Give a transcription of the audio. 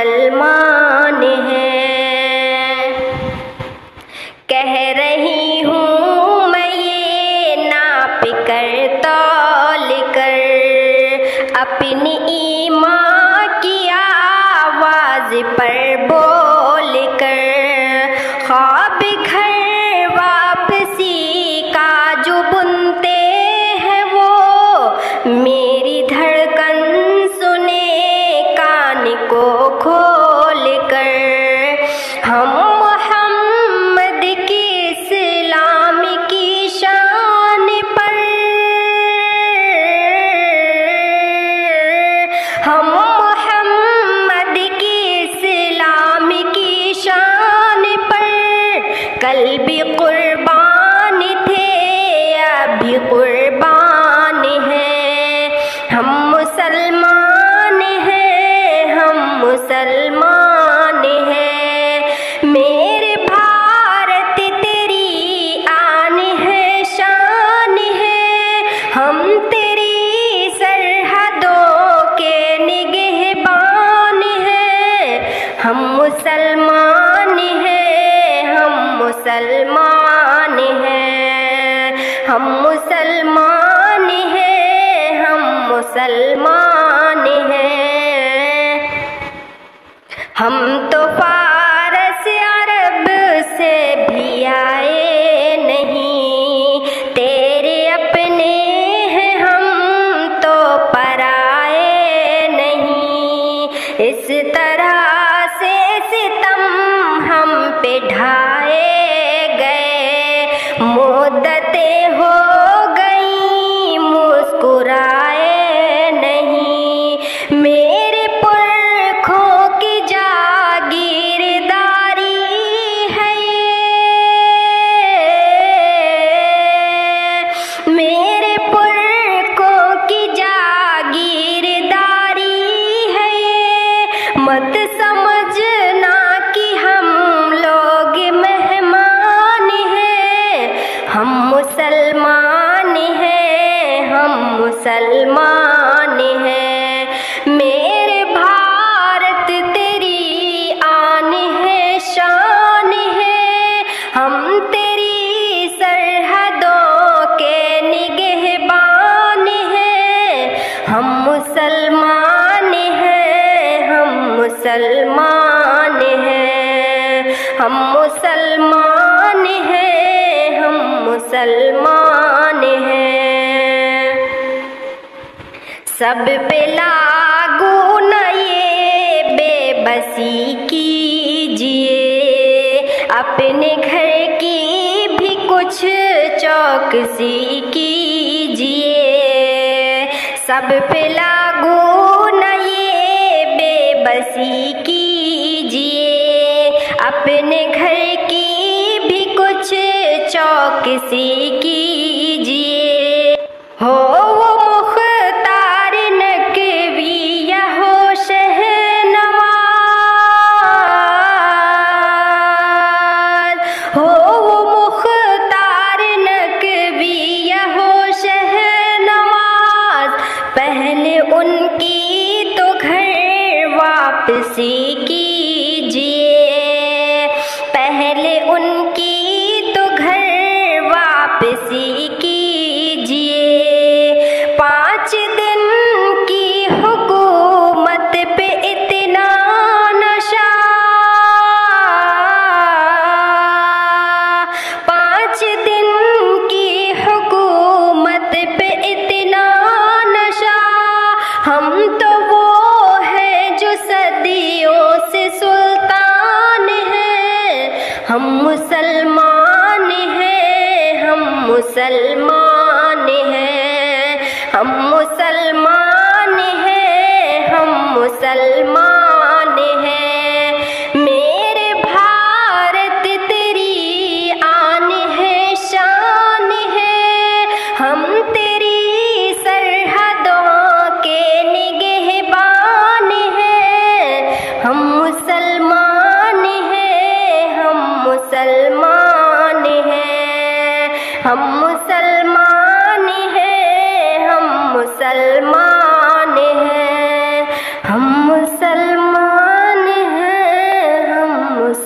مسلمان ہیں۔ کہہ رہی ہوں میں یہ ناپ کر تول کر، اپنی ایمان کی آواز پر بول کر، خواب گھر واپسی کا جو بنتے ہیں وہ میری دھڑکن سنے کان کو کھول کر۔ ہم محمد کی اسلام کی شان پر، ہم محمد کی اسلام کی شان پر کل بھی قربان تھے اب بھی قربان ہیں۔ ہم مسلمان ہیں، ہم مسلمان ہیں، میرے بھارت تیری آن ہے شان ہے، ہم تیری سرحدوں کے نگہبان ہیں۔ ہم مسلمان ہیں، ہم مسلمان ہیں، ہم مسلمان ہیں، ہم مسلمان ہیں۔ ہم تو فارس عرب سے بھی آئے نہیں، تیرے اپنے ہیں ہم تو پرائے نہیں۔ اس طرح سے ستم ہم پہ ڈھائے گئے، مدتیں ہو گئیں مسکرائے نہیں۔ میرے پرکھوں کی جاگیرداری ہے یہ، میرے پرکھوں کی جاگیرداری ہے یہ، مت سمجھنا کہ ہم لوگ مہمان ہیں۔ ہم مسلمان ہیں، ہم مسلمان ہیں، میرے بھارت تیری آن ہے شان ہے، ہم تیری سرحدوں کے نگہبان ہیں۔ ہم مسلمان ہیں، ہم مسلمان ہیں، ہم مسلمان ہیں، ہم مسلمان ہیں۔ سب پہ لاگو نہ یہ بے بسی کیجیے، اپنے گھر کی بھی کچھ چوکسی کیجیے۔ سب پہ لاگو نہ یہ بے بسی کیجیے، اپنے گھر کی بھی کچھ چوکسی کیجیے۔ ہو وہ مختار نقوی یا ہو شہنواز، ہو وہ مختار نقوی یا ہو شہنواز، پہلے ان کی تو گھر واپسی کیجیے، پہلے ان کی تو گھر واپسی کیجیے۔ 5 دن کی حکومت پہ اتنا نشہ، 5 دن کی حکومت پہ اتنا نشہ، ہم تو وہ ہیں جو صدیوں سے سلطان ہیں۔ ہم مسلمان ہیں، ہم مسلمان ہیں، ہم مسلمان ہیں، ہم مسلمان ہیں، میرے بھارت تیری آن ہے شان ہے، ہم تیری سرحدوں کے نگہبان ہیں۔ ہم مسلمان ہیں، ہم مسلمان ہیں، ہم مسلمان ہیں، ہم مسلمان ہیں، ہم مسلمان